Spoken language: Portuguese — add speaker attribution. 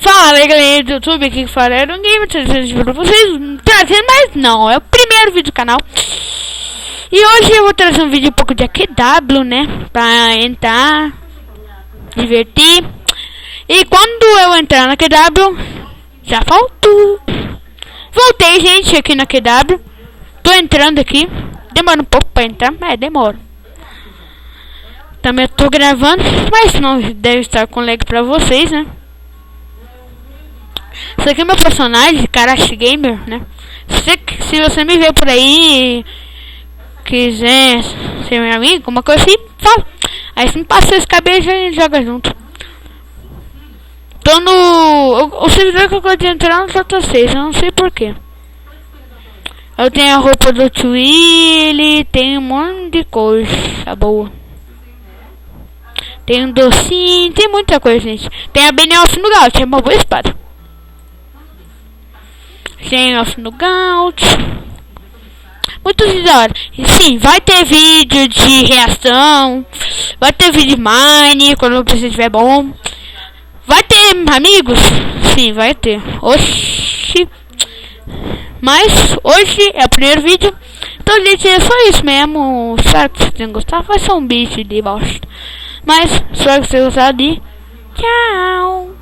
Speaker 1: Fala aí, galera do YouTube, aqui que fala era um game trazendo pra vocês, trazendo, mas não, é o primeiro vídeo do canal. E hoje eu vou trazer um vídeo um pouco de AQW, né, pra entrar, divertir. E quando eu entrar na AQW, já faltou. Voltei, gente, aqui na AQW. Tô entrando aqui, demora um pouco pra entrar, mas demora. Também tô gravando, mas não deve estar com lag pra vocês, né. Esse aqui é meu personagem, Karashi Gamer, né? Se você me ver por aí, quiser ser meu amigo, uma coisa assim, fala. Aí você me passa esse cabelo e joga junto. Tô no... O servidor que eu gosto de entrar no J6, eu não sei porquê. Eu tenho a roupa do Twilly, tem um monte de coisa boa. Tem um docinho, tem muita coisa, gente. Tem a Benioff no Gaut, é uma boa espada. Tem off no Gaut. Muito da hora. E sim, vai ter vídeo de reação. Vai ter vídeo de mine quando o PC estiver bom. Vai ter amigos? Sim, vai ter. Oxi. Mas hoje é o primeiro vídeo. Então, gente, é só isso mesmo. Espero que vocês tenham gostado. Vai ser um bicho de bosta. Mas espero que vocês tenham gostado. Tchau.